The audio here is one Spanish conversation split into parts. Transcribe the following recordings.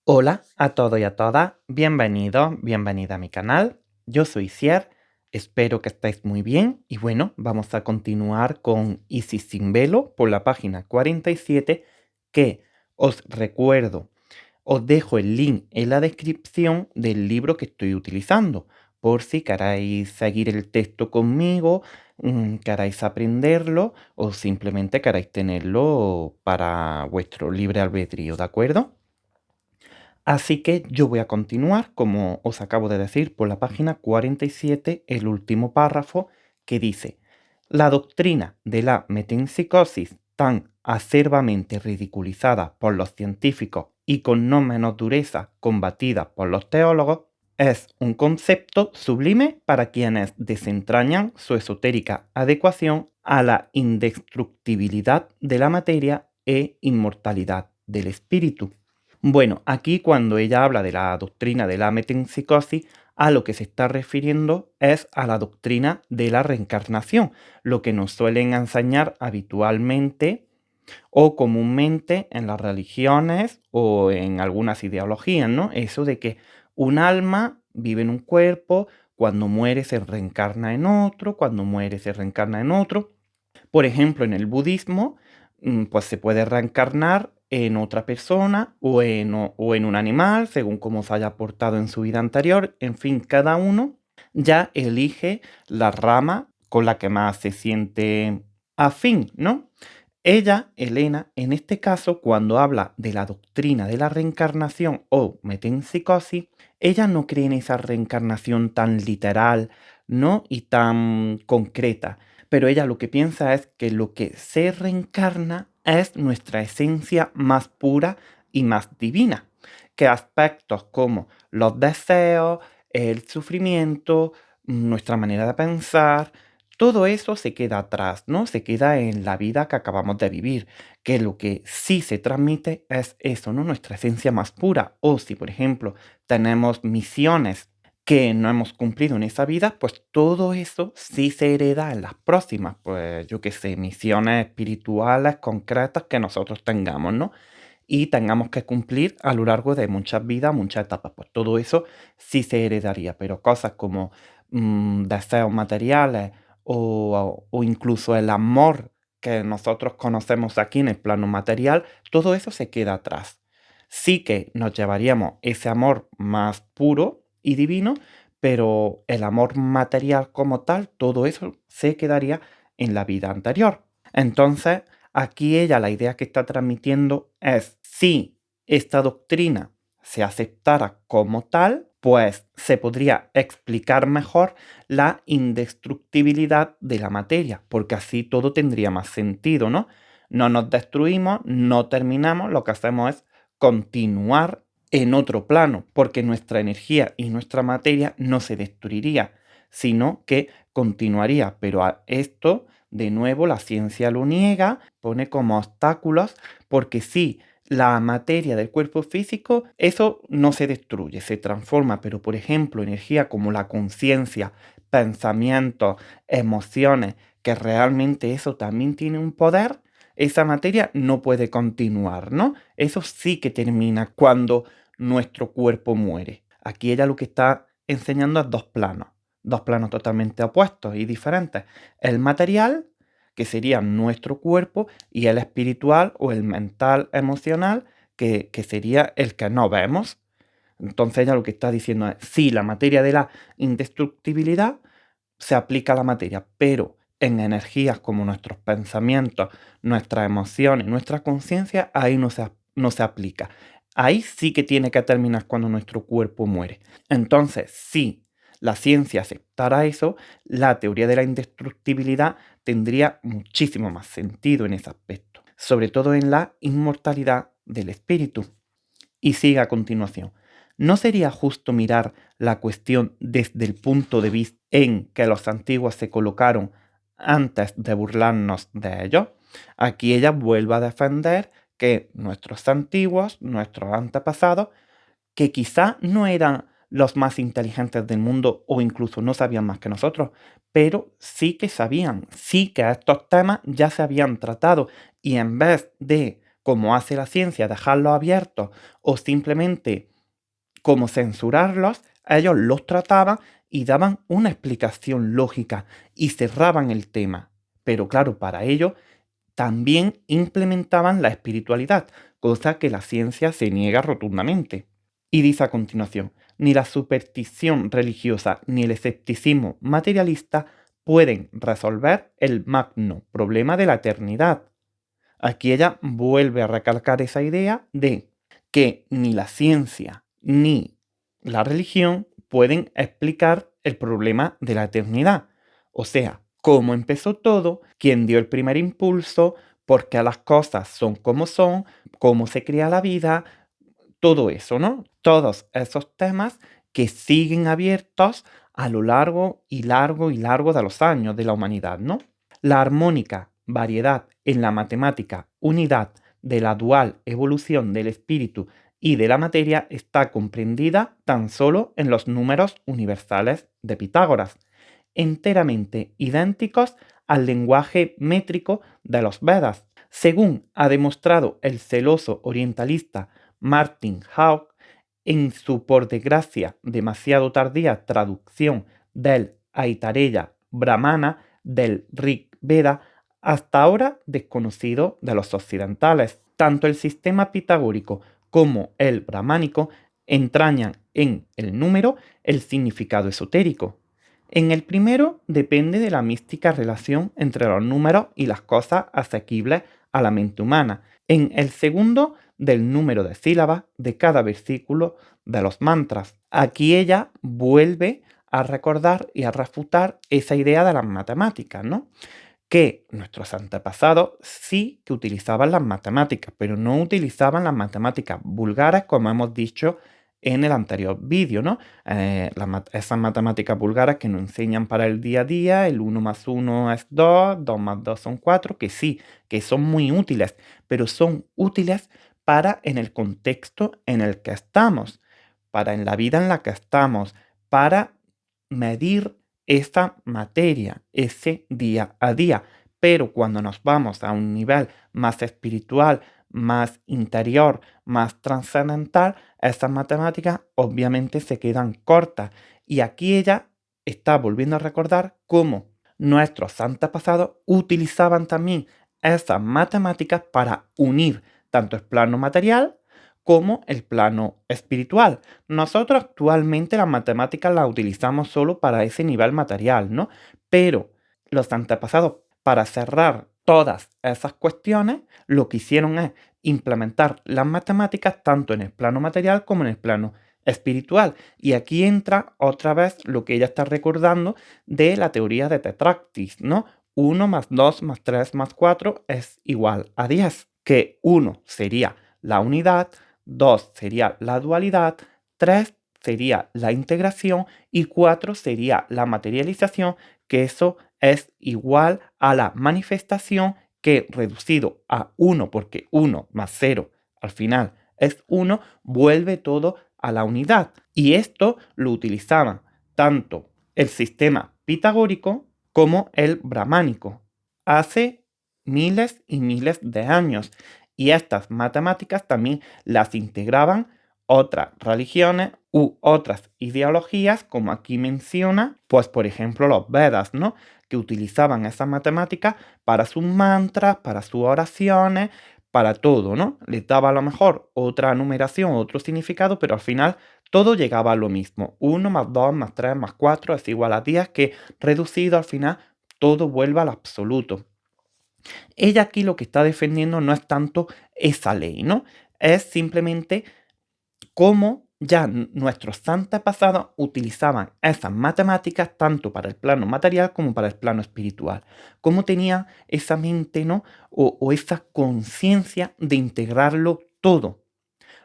Hola a todos y a todas, bienvenidos, bienvenida a mi canal. Yo soy Cier, espero que estéis muy bien y bueno, vamos a continuar con Isis sin velo por la página 47 que os recuerdo, os dejo el link en la descripción del libro que estoy utilizando por si queréis seguir el texto conmigo, queréis aprenderlo o simplemente queréis tenerlo para vuestro libre albedrío, ¿de acuerdo? Así que yo voy a continuar, como os acabo de decir, por la página 47, el último párrafo, que dice: la doctrina de la metempsicosis, tan acerbamente ridiculizada por los científicos y con no menos dureza combatida por los teólogos, es un concepto sublime para quienes desentrañan su esotérica adecuación a la indestructibilidad de la materia e inmortalidad del espíritu. Bueno, aquí cuando ella habla de la doctrina de la metempsicosis, a lo que se está refiriendo es a la doctrina de la reencarnación, lo que nos suelen enseñar habitualmente o comúnmente en las religiones o en algunas ideologías, ¿no? Eso de que un alma vive en un cuerpo, cuando muere se reencarna en otro, cuando muere se reencarna en otro. Por ejemplo, en el budismo, pues se puede reencarnar en otra persona o en un animal, según cómo se haya portado en su vida anterior. En fin, cada uno ya elige la rama con la que más se siente afín, ¿no? Ella, Elena, en este caso, cuando habla de la doctrina de la reencarnación o metempsicosis, ella no cree en esa reencarnación tan literal, ¿no? Y tan concreta, pero ella lo que piensa es que lo que se reencarna es nuestra esencia más pura y más divina, que aspectos como los deseos, el sufrimiento, nuestra manera de pensar, todo eso se queda atrás, ¿no? Se queda en la vida que acabamos de vivir, que lo que sí se transmite es eso, ¿no? Nuestra esencia más pura. O si, por ejemplo, tenemos misiones que no hemos cumplido en esa vida, pues todo eso sí se hereda en las próximas, pues yo qué sé, misiones espirituales concretas que nosotros tengamos, ¿no? Y tengamos que cumplir a lo largo de muchas vidas, muchas etapas, pues todo eso sí se heredaría, pero cosas como deseos materiales o incluso el amor que nosotros conocemos aquí en el plano material, todo eso se queda atrás. Sí que nos llevaríamos ese amor más puro y divino, pero el amor material como tal, todo eso se quedaría en la vida anterior. Entonces, aquí ella la idea que está transmitiendo es, si esta doctrina se aceptara como tal, pues se podría explicar mejor la indestructibilidad de la materia, porque así todo tendría más sentido, ¿no? No nos destruimos, no terminamos, lo que hacemos es continuar en otro plano, porque nuestra energía y nuestra materia no se destruiría, sino que continuaría. Pero a esto, de nuevo, la ciencia lo niega, pone como obstáculos, porque sí, la materia del cuerpo físico, eso no se destruye, se transforma, pero por ejemplo, energía como la conciencia, pensamientos, emociones, que realmente eso también tiene un poder, esa materia no puede continuar, ¿no? Eso sí que termina cuando nuestro cuerpo muere. Aquí ella lo que está enseñando es dos planos totalmente opuestos y diferentes. El material, que sería nuestro cuerpo, y el espiritual o el mental emocional, que sería el que no vemos. Entonces ella lo que está diciendo es, sí, la materia de la indestructibilidad se aplica a la materia, pero en energías como nuestros pensamientos, nuestras emociones, nuestra conciencia, ahí no se aplica. Ahí sí que tiene que terminar cuando nuestro cuerpo muere. Entonces, si la ciencia aceptara eso, la teoría de la indestructibilidad tendría muchísimo más sentido en ese aspecto, sobre todo en la inmortalidad del espíritu. Y sigue a continuación. ¿No sería justo mirar la cuestión desde el punto de vista en que los antiguos se colocaron antes de burlarnos de ellos? Aquí ella vuelve a defender que nuestros antiguos, nuestros antepasados, que quizá no eran los más inteligentes del mundo o incluso no sabían más que nosotros, pero sí que sabían, sí que estos temas ya se habían tratado y en vez de como hace la ciencia, dejarlos abiertos o simplemente como censurarlos, ellos los trataban y daban una explicación lógica y cerraban el tema. Pero claro, para ello también implementaban la espiritualidad, cosa que la ciencia se niega rotundamente. Y dice a continuación, ni la superstición religiosa ni el escepticismo materialista pueden resolver el magno problema de la eternidad. Aquí ella vuelve a recalcar esa idea de que ni la ciencia ni la religión pueden explicar el problema de la eternidad. O sea, cómo empezó todo, quién dio el primer impulso, por qué las cosas son como son, cómo se crea la vida, todo eso, ¿no? Todos esos temas que siguen abiertos a lo largo y largo y largo de los años de la humanidad, ¿no? La armónica variedad en la matemática unidad de la dual evolución del espíritu y de la materia está comprendida tan solo en los números universales de Pitágoras, enteramente idénticos al lenguaje métrico de los Vedas, según ha demostrado el celoso orientalista Martin Hauck en su por desgracia demasiado tardía traducción del Aitareya Brahmana del Rig Veda, hasta ahora desconocido de los occidentales. Tanto el sistema pitagórico como el brahmánico entrañan en el número el significado esotérico. En el primero depende de la mística relación entre los números y las cosas asequibles a la mente humana. En el segundo, del número de sílabas de cada versículo de los mantras. Aquí ella vuelve a recordar y a refutar esa idea de las matemáticas, ¿no? Que nuestros antepasados sí que utilizaban las matemáticas, pero no utilizaban las matemáticas vulgares, como hemos dicho en el anterior vídeo, ¿no? Esas matemáticas vulgares que nos enseñan para el día a día, el 1 más 1 es 2, 2 más 2 son 4, que sí, que son muy útiles, pero son útiles para en el contexto en el que estamos, para en la vida en la que estamos, para medir esa materia, ese día a día. Pero cuando nos vamos a un nivel más espiritual, más interior, más trascendental, esas matemáticas obviamente se quedan cortas. Y aquí ella está volviendo a recordar cómo nuestros antepasados utilizaban también esas matemáticas para unir tanto el plano material como el plano espiritual. Nosotros actualmente las matemáticas las utilizamos solo para ese nivel material, ¿no? Pero los antepasados, para cerrar todas esas cuestiones, lo que hicieron es implementar las matemáticas tanto en el plano material como en el plano espiritual. Y aquí entra otra vez lo que ella está recordando de la teoría de Tetractis, ¿no? 1 más 2 más 3 más 4 es igual a 10, que 1 sería la unidad, 2 sería la dualidad, 3 sería la integración y 4 sería la materialización, que eso es igual a la manifestación que reducido a 1, porque 1 más 0 al final es 1, vuelve todo a la unidad. Y esto lo utilizaban tanto el sistema pitagórico como el brahmánico hace miles y miles de años. Y estas matemáticas también las integraban otras religiones u otras ideologías, como aquí menciona, pues por ejemplo los Vedas, ¿no? Que utilizaban esas matemáticas para sus mantras, para sus oraciones, para todo, ¿no? Les daba a lo mejor otra numeración, otro significado, pero al final todo llegaba a lo mismo. 1 más 2 más 3 más 4 es igual a 10, que reducido al final todo vuelve al absoluto. Ella aquí lo que está defendiendo no es tanto esa ley, ¿no? Es simplemente cómo ya nuestros antepasados utilizaban esas matemáticas tanto para el plano material como para el plano espiritual. Cómo tenían esa mente, ¿no? O esa conciencia de integrarlo todo.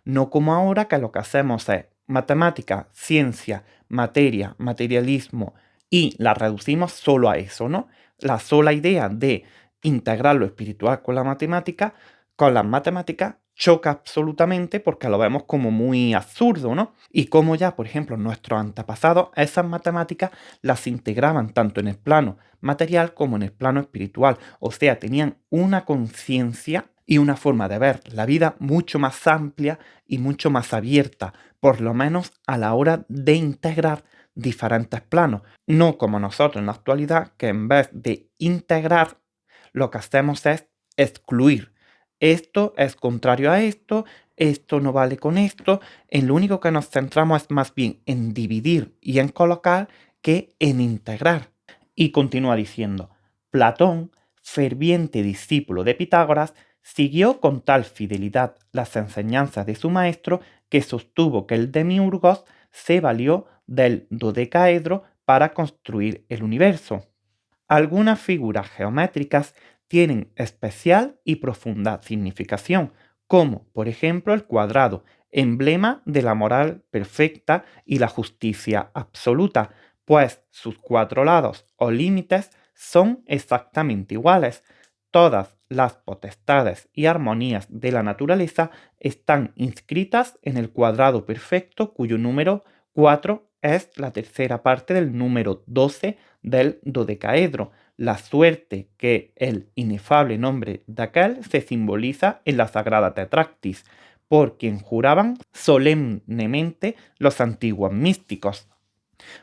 No como ahora que lo que hacemos es matemática, ciencia, materia, materialismo y la reducimos solo a eso, ¿no? La sola idea de integrar lo espiritual con la matemática, con las matemáticas, choca absolutamente porque lo vemos como muy absurdo, ¿no? Y como ya, por ejemplo, nuestros antepasados, esas matemáticas las integraban tanto en el plano material como en el plano espiritual. O sea, tenían una conciencia y una forma de ver la vida mucho más amplia y mucho más abierta, por lo menos a la hora de integrar diferentes planos. No como nosotros en la actualidad, que en vez de integrar, lo que hacemos es excluir. Esto es contrario a esto no vale con esto. En lo único que nos centramos es más bien en dividir y en colocar que en integrar. Y continúa diciendo, Platón, ferviente discípulo de Pitágoras, siguió con tal fidelidad las enseñanzas de su maestro que sostuvo que el demiurgos se valió del dodecaedro para construir el universo. Algunas figuras geométricas tienen especial y profunda significación, como por ejemplo el cuadrado, emblema de la moral perfecta y la justicia absoluta, pues sus cuatro lados o límites son exactamente iguales. Todas las potestades y armonías de la naturaleza están inscritas en el cuadrado perfecto cuyo número 4 es la tercera parte del número 12 del dodecaedro. La suerte que el inefable nombre de aquel se simboliza en la sagrada Tetractis, por quien juraban solemnemente los antiguos místicos.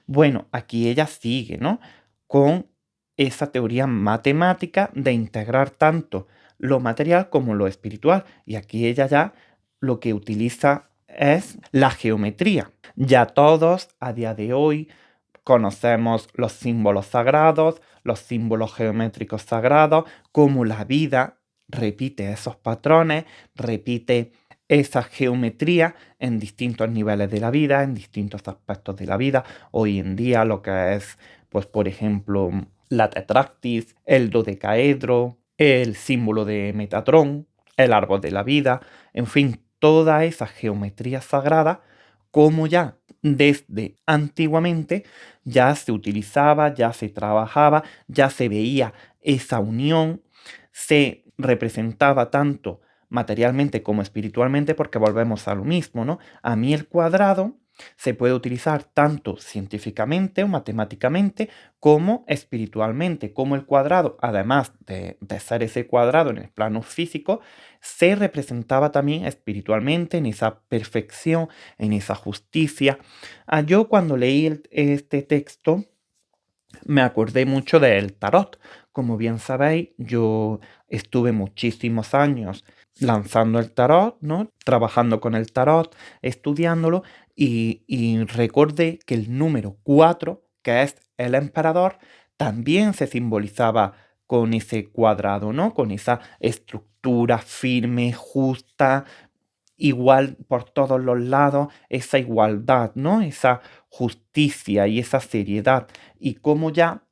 Bueno, aquí ella sigue, ¿no? Con esa teoría matemática de integrar tanto lo material como lo espiritual. Y aquí ella ya lo que utiliza es la geometría. Ya todos a día de hoy conocemos los símbolos sagrados, los símbolos geométricos sagrados, cómo la vida repite esos patrones, repite esa geometría en distintos niveles de la vida, en distintos aspectos de la vida. Hoy en día lo que es, pues por ejemplo, la tetractis, el dodecaedro, el símbolo de Metatrón, el árbol de la vida, en fin, toda esa geometría sagrada, como ya desde antiguamente ya se utilizaba, ya se trabajaba, ya se veía esa unión, se representaba tanto materialmente como espiritualmente, porque volvemos a lo mismo, ¿no? A mí el cuadrado se puede utilizar tanto científicamente o matemáticamente como espiritualmente, como el cuadrado, además de ser ese cuadrado en el plano físico, se representaba también espiritualmente en esa perfección, en esa justicia. Yo cuando leí este texto me acordé mucho del tarot. Como bien sabéis, yo estuve muchísimos años lanzando el tarot, ¿no? Trabajando con el tarot, estudiándolo, y recordé que el número 4, que es el emperador, también se simbolizaba con ese cuadrado, ¿no? Con esa estructura firme, justa, igual por todos los lados, esa igualdad, ¿no? Esa justicia y esa seriedad. Y como ya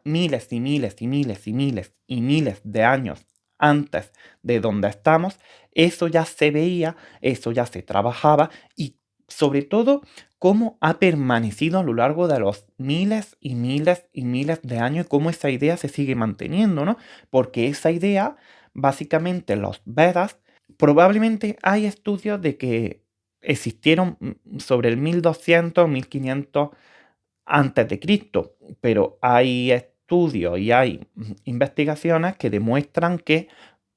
miles y miles y miles y miles y miles de años antes de donde estamos, eso ya se veía, eso ya se trabajaba, y sobre todo cómo ha permanecido a lo largo de los miles y miles y miles de años, y cómo esa idea se sigue manteniendo, ¿no? Porque esa idea, básicamente los Vedas, probablemente hay estudios de que existieron sobre el 1200, 1500 antes de Cristo, pero hay estudios y hay investigaciones que demuestran que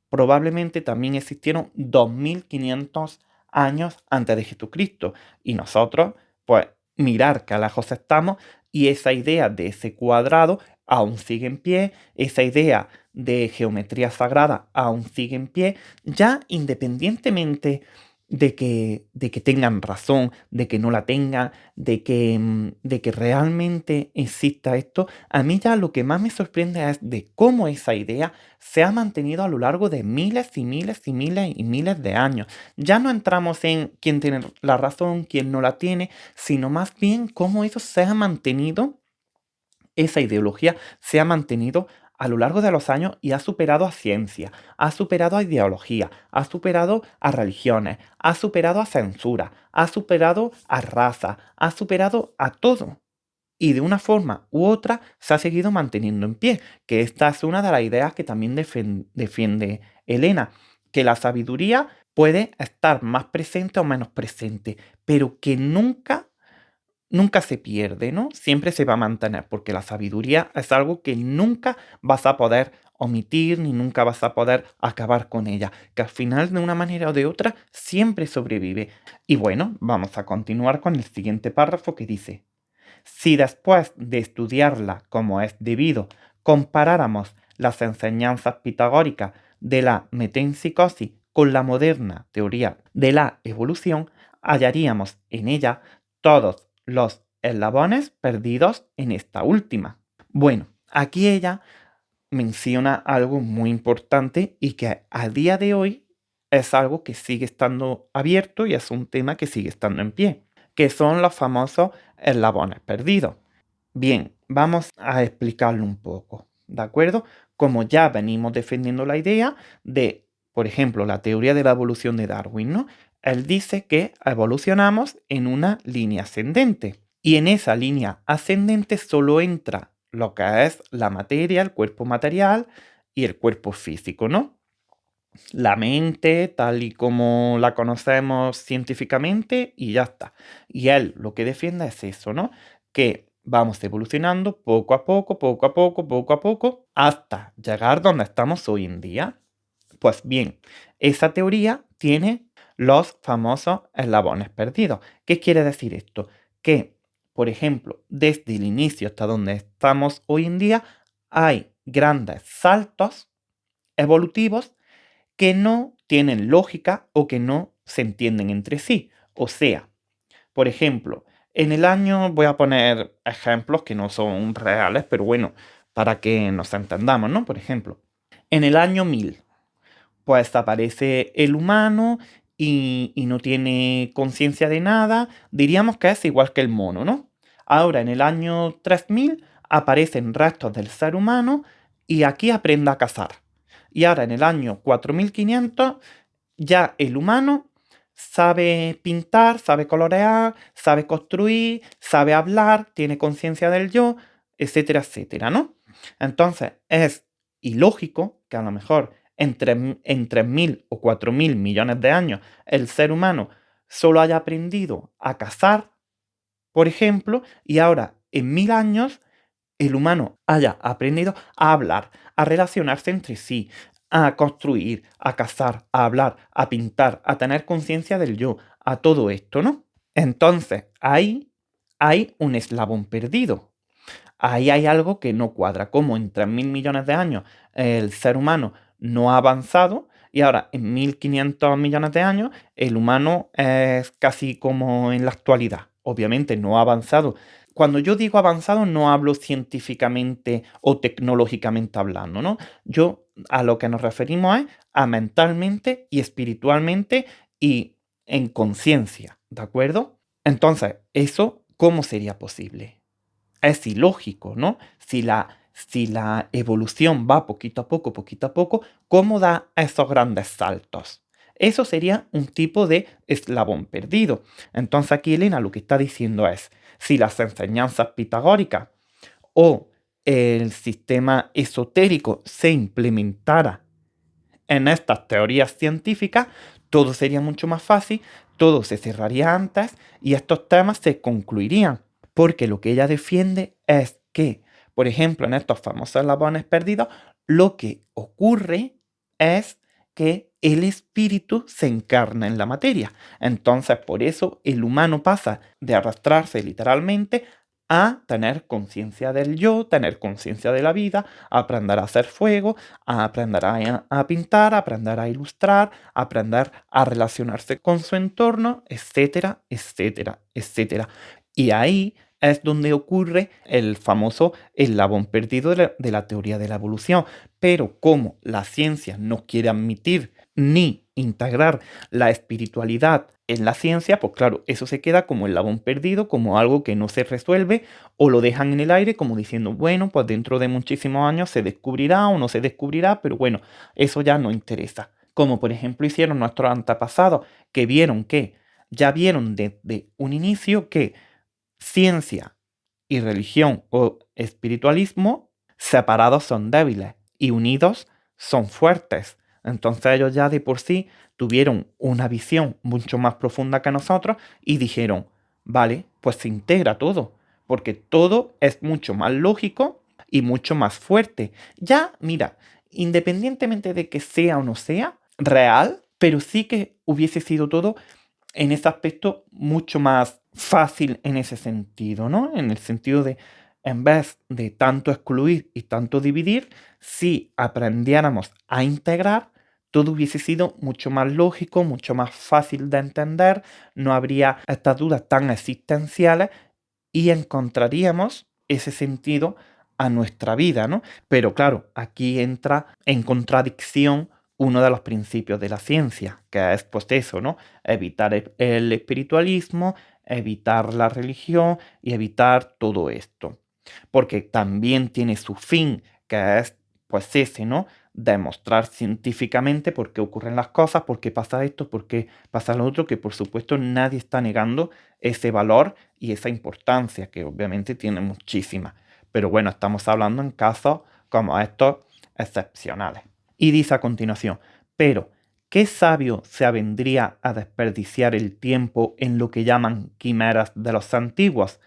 probablemente también existieron 2500 años antes de Jesucristo. Y nosotros, pues, mirar qué lejos estamos, y esa idea de ese cuadrado aún sigue en pie, esa idea de geometría sagrada aún sigue en pie, ya independientemente de que tengan razón, de que no la tengan, de que realmente exista esto. A mí ya lo que más me sorprende es de cómo esa idea se ha mantenido a lo largo de miles y miles y miles y miles de años. Ya no entramos en quién tiene la razón, quién no la tiene, sino más bien cómo eso se ha mantenido, esa ideología se ha mantenido a lo largo de los años, y ha superado a ciencia, ha superado a ideología, ha superado a religiones, ha superado a censura, ha superado a raza, ha superado a todo. Y de una forma u otra se ha seguido manteniendo en pie, que esta es una de las ideas que también defiende Elena, que la sabiduría puede estar más presente o menos presente, pero que nunca se pierde, ¿no? Siempre se va a mantener, porque la sabiduría es algo que nunca vas a poder omitir ni nunca vas a poder acabar con ella, que al final de una manera o de otra siempre sobrevive. Y bueno, vamos a continuar con el siguiente párrafo que dice: si después de estudiarla como es debido, comparáramos las enseñanzas pitagóricas de la metempsicosis con la moderna teoría de la evolución, hallaríamos en ella todos los eslabones perdidos en esta última. Bueno, aquí ella menciona algo muy importante y que a día de hoy es algo que sigue estando abierto y es un tema que sigue estando en pie, que son los famosos eslabones perdidos. Bien, vamos a explicarlo un poco, ¿de acuerdo? Como ya venimos defendiendo la idea de, por ejemplo, la teoría de la evolución de Darwin, ¿no? Él dice que evolucionamos en una línea ascendente y en esa línea ascendente solo entra lo que es la materia, el cuerpo material y el cuerpo físico, ¿no? La mente, tal y como la conocemos científicamente, y ya está. Y él lo que defiende es eso, ¿no? Que vamos evolucionando poco a poco, poco a poco, poco a poco, hasta llegar donde estamos hoy en día. Pues bien, esa teoría tiene los famosos eslabones perdidos. ¿Qué quiere decir esto? Que, por ejemplo, desde el inicio hasta donde estamos hoy en día, hay grandes saltos evolutivos que no tienen lógica o que no se entienden entre sí. O sea, por ejemplo, en el año, voy a poner ejemplos que no son reales, pero bueno, para que nos entendamos, ¿no? Por ejemplo, en el año 1000, pues aparece el humano y no tiene conciencia de nada, diríamos que es igual que el mono, ¿no? Ahora, en el año 3000, aparecen restos del ser humano y aquí aprende a cazar. Y ahora, en el año 4500, ya el humano sabe pintar, sabe colorear, sabe construir, sabe hablar, tiene conciencia del yo, etcétera, etcétera, ¿no? Entonces es ilógico que a lo mejor en 3.000 o 4.000 millones de años el ser humano solo haya aprendido a cazar, por ejemplo, y ahora en 1000 años el humano haya aprendido a hablar, a relacionarse entre sí, a construir, a cazar, a hablar, a pintar, a tener conciencia del yo, a todo esto, ¿no? Entonces, ahí hay un eslabón perdido. Ahí hay algo que no cuadra. Como en 3.000 millones de años el ser humano no ha avanzado y ahora en 1.500 millones de años el humano es casi como en la actualidad. Obviamente no ha avanzado. Cuando yo digo avanzado no hablo científicamente o tecnológicamente hablando, ¿no? Yo a lo que nos referimos es a mentalmente y espiritualmente y en conciencia, ¿de acuerdo? Entonces, ¿eso cómo sería posible? Es ilógico, ¿no? Si la evolución va poquito a poco, ¿cómo da esos grandes saltos? Eso sería un tipo de eslabón perdido. Entonces aquí Elena lo que está diciendo es, si las enseñanzas pitagóricas o el sistema esotérico se implementara en estas teorías científicas, todo sería mucho más fácil, todo se cerraría antes y estos temas se concluirían. Porque lo que ella defiende es que, por ejemplo, en estos famosos eslabones perdidos, lo que ocurre es que el espíritu se encarna en la materia. Entonces, por eso el humano pasa de arrastrarse literalmente a tener conciencia del yo, tener conciencia de la vida, a aprender a hacer fuego, a aprender a pintar, a aprender a ilustrar, a aprender a relacionarse con su entorno, etcétera, etcétera, etcétera. Y ahí es donde ocurre el famoso eslabón perdido de la teoría de la evolución. Pero como la ciencia no quiere admitir ni integrar la espiritualidad en la ciencia, pues claro, eso se queda como eslabón perdido, como algo que no se resuelve, o lo dejan en el aire como diciendo, bueno, pues dentro de muchísimos años se descubrirá o no se descubrirá, pero bueno, eso ya no interesa. Como por ejemplo hicieron nuestros antepasados, que ya vieron desde un inicio que ciencia y religión o espiritualismo separados son débiles y unidos son fuertes. Entonces ellos ya de por sí tuvieron una visión mucho más profunda que nosotros y dijeron, vale, pues se integra todo, porque todo es mucho más lógico y mucho más fuerte. Ya, mira, independientemente de que sea o no sea real, pero sí que hubiese sido todo en ese aspecto mucho más fácil en ese sentido, ¿no? En el sentido de, en vez de tanto excluir y tanto dividir, si aprendiéramos a integrar, todo hubiese sido mucho más lógico, mucho más fácil de entender, no habría estas dudas tan existenciales y encontraríamos ese sentido a nuestra vida, ¿no? Pero claro, aquí entra en contradicción uno de los principios de la ciencia, que es pues eso, ¿no? Evitar el espiritualismo, evitar la religión y evitar todo esto. Porque también tiene su fin, que es pues ese, ¿no? Demostrar científicamente por qué ocurren las cosas, por qué pasa esto, por qué pasa lo otro, que por supuesto nadie está negando ese valor y esa importancia, que obviamente tiene muchísima. Pero bueno, estamos hablando en casos como estos excepcionales. Y dice a continuación, pero ¿qué sabio se avendría a desperdiciar el tiempo en lo que llaman quimeras de los antiguos?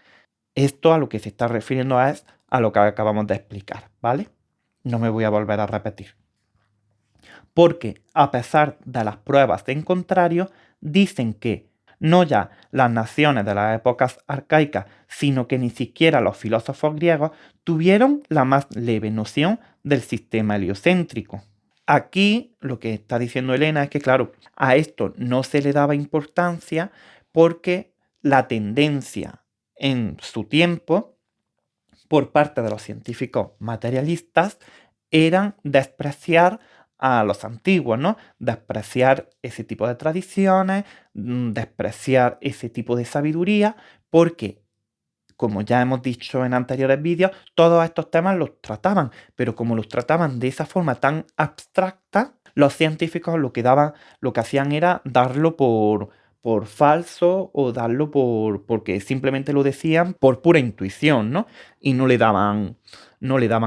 Esto a lo que se está refiriendo es a lo que acabamos de explicar, ¿vale? No me voy a volver a repetir. Porque a pesar de las pruebas en contrario, dicen que no ya las naciones de las épocas arcaicas, sino que ni siquiera los filósofos griegos tuvieron la más leve noción del sistema heliocéntrico. Aquí lo que está diciendo Elena es que, claro, a esto no se le daba importancia porque la tendencia en su tiempo por parte de los científicos materialistas eran despreciar a los antiguos, ¿no? Despreciar ese tipo de tradiciones, despreciar ese tipo de sabiduría, porque, como ya hemos dicho en anteriores vídeos, todos estos temas los trataban, pero como los trataban de esa forma tan abstracta, los científicos lo que hacían era darlo por falso o darlo porque simplemente lo decían por pura intuición, ¿no? Y no le daban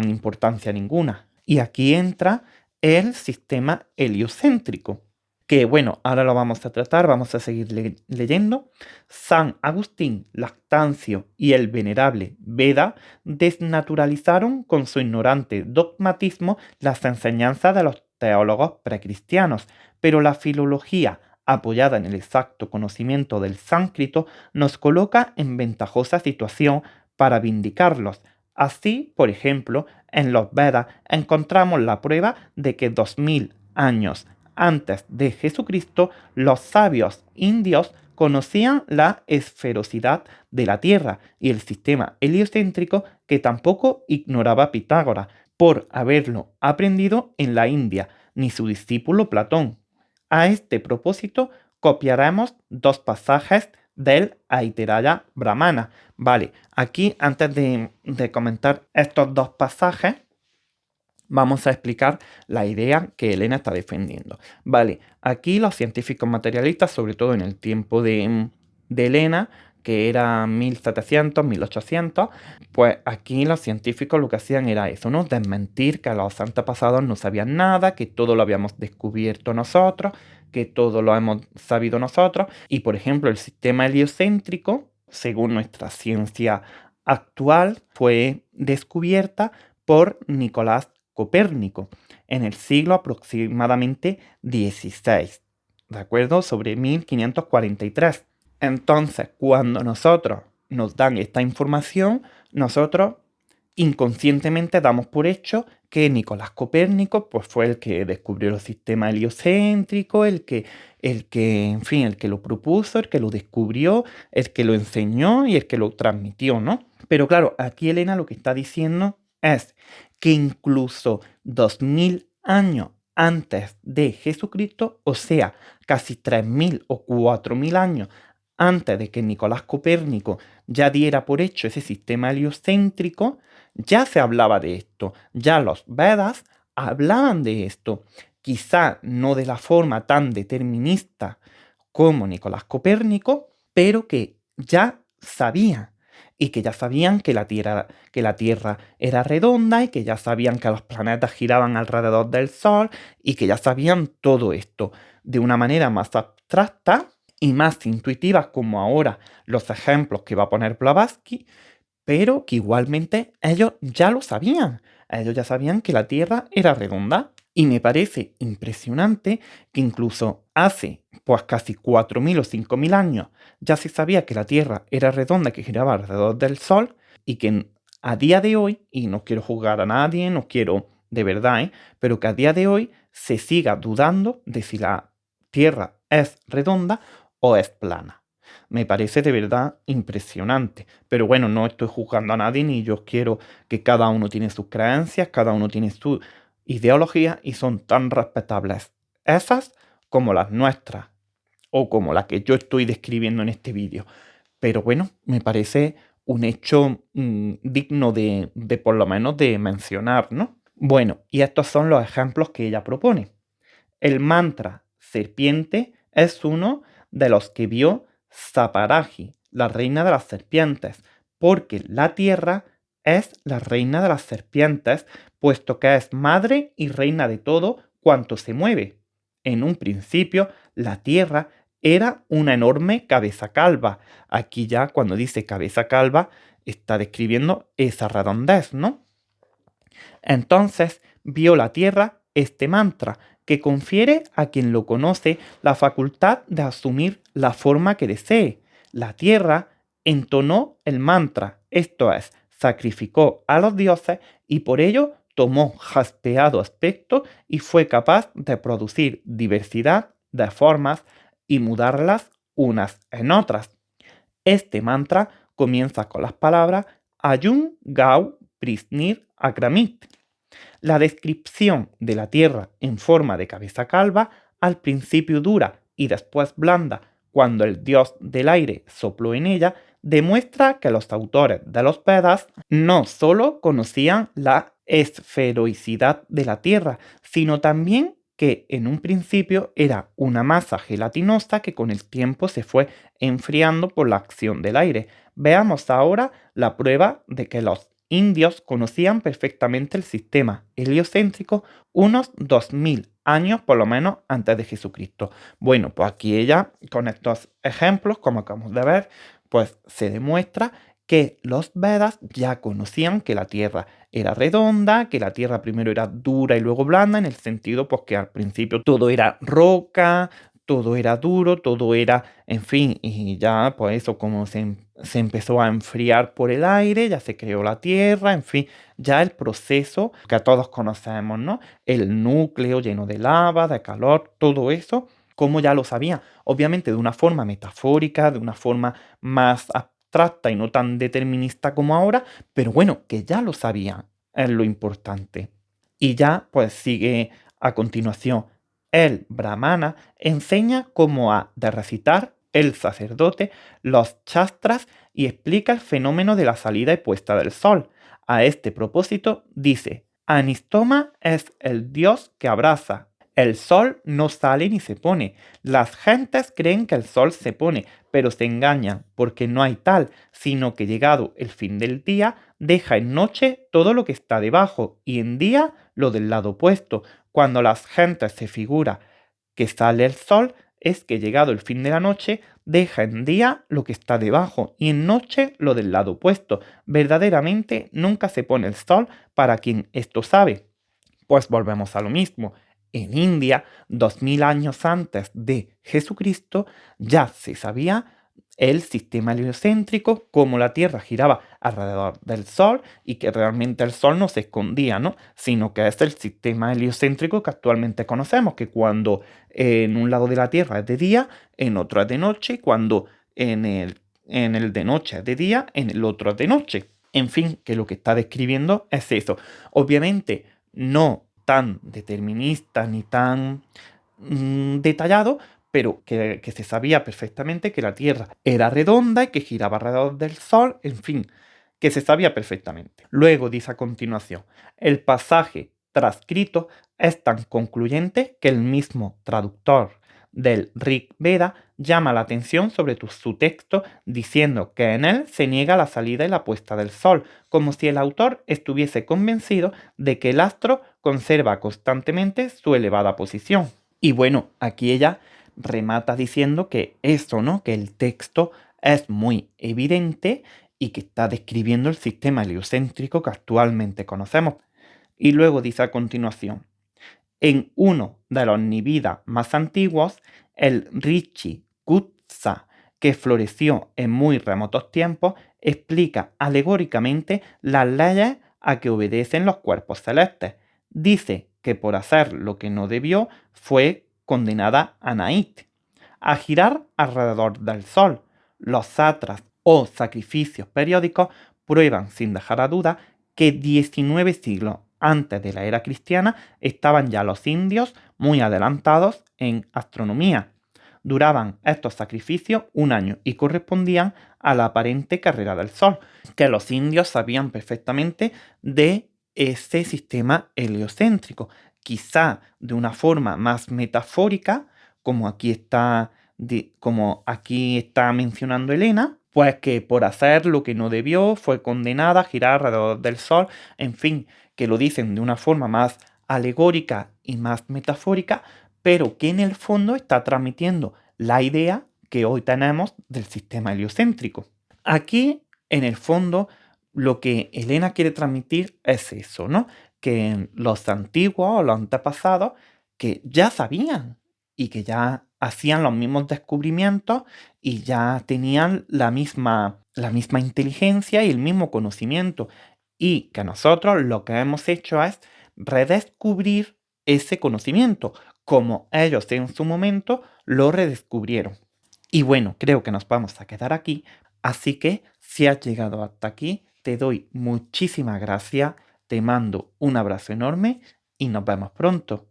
importancia ninguna. Y aquí entra el sistema heliocéntrico, que bueno, ahora lo vamos a tratar, vamos a seguir leyendo. San Agustín, Lactancio y el venerable Beda desnaturalizaron con su ignorante dogmatismo las enseñanzas de los teólogos precristianos, pero la filología, apoyada en el exacto conocimiento del sánscrito, nos coloca en ventajosa situación para vindicarlos. Así, por ejemplo, en los Vedas encontramos la prueba de que 2000 años antes de Jesucristo, los sabios indios conocían la esferosidad de la Tierra y el sistema heliocéntrico que tampoco ignoraba Pitágoras por haberlo aprendido en la India, ni su discípulo Platón. A este propósito, copiaremos dos pasajes del Aitareya Brahmana. Vale, aquí antes de comentar estos dos pasajes, vamos a explicar la idea que Elena está defendiendo. Vale, aquí los científicos materialistas, sobre todo en el tiempo de Elena, que era 1700, 1800, pues aquí los científicos lo que hacían era eso, ¿no? Desmentir que los antepasados no sabían nada, que todo lo habíamos descubierto nosotros, que todo lo hemos sabido nosotros. Y por ejemplo, el sistema heliocéntrico, según nuestra ciencia actual, fue descubierta por Nicolás Copérnico en el siglo aproximadamente XVI, ¿de acuerdo? Sobre 1543. Entonces, cuando nosotros nos dan esta información, nosotros inconscientemente damos por hecho que Nicolás Copérnico pues, fue el que descubrió el sistema heliocéntrico, en fin, el que lo propuso, el que lo descubrió, el que lo enseñó y el que lo transmitió, ¿no? Pero claro, aquí Elena lo que está diciendo es que incluso 2000 años antes de Jesucristo, o sea, casi 3000 o 4000 años antes de que Nicolás Copérnico ya diera por hecho ese sistema heliocéntrico, ya se hablaba de esto, ya los Vedas hablaban de esto, quizá no de la forma tan determinista como Nicolás Copérnico, pero que ya sabían y que ya sabían que la Tierra era redonda y que ya sabían que los planetas giraban alrededor del Sol y que ya sabían todo esto de una manera más abstracta y más intuitiva como ahora los ejemplos que va a poner Blavatsky, pero que igualmente ellos ya lo sabían. ellos ya sabían que la Tierra era redonda. Y me parece impresionante que incluso hace pues casi 4.000 o 5.000 años ya se sabía que la Tierra era redonda, que giraba alrededor del Sol, y que a día de hoy, y no quiero juzgar a nadie, no quiero de verdad, pero que a día de hoy se siga dudando de si la Tierra es redonda o es plana. Me parece de verdad impresionante. Pero bueno, no estoy juzgando a nadie, ni yo quiero que cada uno tiene sus creencias, cada uno tiene su ideología y son tan respetables esas como las nuestras o como la que yo estoy describiendo en este vídeo. Pero bueno, me parece un hecho digno de por lo menos de mencionar, ¿no? Bueno, y estos son los ejemplos que ella propone. El mantra serpiente es uno de los que vio Saparaji, la reina de las serpientes, porque la tierra es la reina de las serpientes, puesto que es madre y reina de todo cuanto se mueve. En un principio, la tierra era una enorme cabeza calva. Aquí ya cuando dice cabeza calva está describiendo esa redondez, ¿no? Entonces vio la tierra este mantra, que confiere a quien lo conoce la facultad de asumir la forma que desee. La tierra entonó el mantra, esto es, sacrificó a los dioses y por ello tomó jaspeado aspecto y fue capaz de producir diversidad de formas y mudarlas unas en otras. Este mantra comienza con las palabras Ayun Gau Prisnir Akramit. La descripción de la Tierra en forma de cabeza calva, al principio dura y después blanda, cuando el dios del aire sopló en ella, demuestra que los autores de los Vedas no solo conocían la esferoicidad de la Tierra, sino también que en un principio era una masa gelatinosa que con el tiempo se fue enfriando por la acción del aire. Veamos ahora la prueba de que los indios conocían perfectamente el sistema heliocéntrico unos 2000 años por lo menos antes de Jesucristo. Bueno, pues aquí ella, con estos ejemplos, como acabamos de ver, pues se demuestra que los Vedas ya conocían que la Tierra era redonda, que la Tierra primero era dura y luego blanda, en el sentido pues que al principio todo era roca, todo era duro, todo era, en fin, y ya pues eso como se empezó a enfriar por el aire, ya se creó la Tierra, en fin, ya el proceso que todos conocemos, ¿no? El núcleo lleno de lava, de calor, todo eso, como ya lo sabían, obviamente de una forma metafórica, de una forma más abstracta y no tan determinista como ahora, pero bueno, que ya lo sabían, es lo importante. Y ya pues sigue a continuación. El brahmana enseña cómo ha de recitar el sacerdote los chastras y explica el fenómeno de la salida y puesta del sol. A este propósito dice, Anistoma es el dios que abraza. El sol no sale ni se pone. Las gentes creen que el sol se pone, pero se engañan, porque no hay tal, sino que llegado el fin del día, deja en noche todo lo que está debajo y en día lo del lado opuesto. Cuando las gentes se figura que sale el sol, es que llegado el fin de la noche, deja en día lo que está debajo y en noche lo del lado opuesto. Verdaderamente nunca se pone el sol para quien esto sabe. Pues volvemos a lo mismo. En India, 2000 años antes de Jesucristo, ya se sabía el sistema heliocéntrico, cómo la Tierra giraba alrededor del Sol y que realmente el Sol no se escondía, ¿no? Sino que es el sistema heliocéntrico que actualmente conocemos, que cuando en un lado de la Tierra es de día, en otro es de noche, y cuando en el de noche es de día, en el otro es de noche. En fin, que lo que está describiendo es eso. Obviamente, no tan determinista ni tan detallado, pero que se sabía perfectamente que la Tierra era redonda y que giraba alrededor del Sol, en fin, que se sabía perfectamente. Luego dice a continuación, el pasaje transcrito es tan concluyente que el mismo traductor del Rig Veda llama la atención sobre su texto diciendo que en él se niega la salida y la puesta del sol, como si el autor estuviese convencido de que el astro conserva constantemente su elevada posición. Y bueno, aquí ella remata diciendo que eso, ¿no? Que el texto es muy evidente y que está describiendo el sistema heliocéntrico que actualmente conocemos. Y luego dice a continuación, en uno de los Nívida más antiguos, el Rishi Kutsa, que floreció en muy remotos tiempos, explica alegóricamente las leyes a que obedecen los cuerpos celestes. Dice que por hacer lo que no debió fue condenada a Nait, a girar alrededor del Sol. Los satras o sacrificios periódicos prueban sin dejar a duda que 19 siglos antes de la era cristiana estaban ya los indios muy adelantados en astronomía. Duraban estos sacrificios un año y correspondían a la aparente carrera del Sol, que los indios sabían perfectamente de ese sistema heliocéntrico, quizá de una forma más metafórica, como aquí está mencionando Elena, pues que por hacer lo que no debió fue condenada a girar alrededor del Sol, en fin, que lo dicen de una forma más alegórica y más metafórica, pero que en el fondo está transmitiendo la idea que hoy tenemos del sistema heliocéntrico. Aquí, en el fondo, lo que Elena quiere transmitir es eso, ¿no? Que los antiguos o los antepasados que ya sabían y que ya hacían los mismos descubrimientos y ya tenían la misma inteligencia y el mismo conocimiento. Y que nosotros lo que hemos hecho es redescubrir ese conocimiento, como ellos en su momento lo redescubrieron. Y bueno, creo que nos vamos a quedar aquí, así que si has llegado hasta aquí, te doy muchísimas gracias, te mando un abrazo enorme y nos vemos pronto.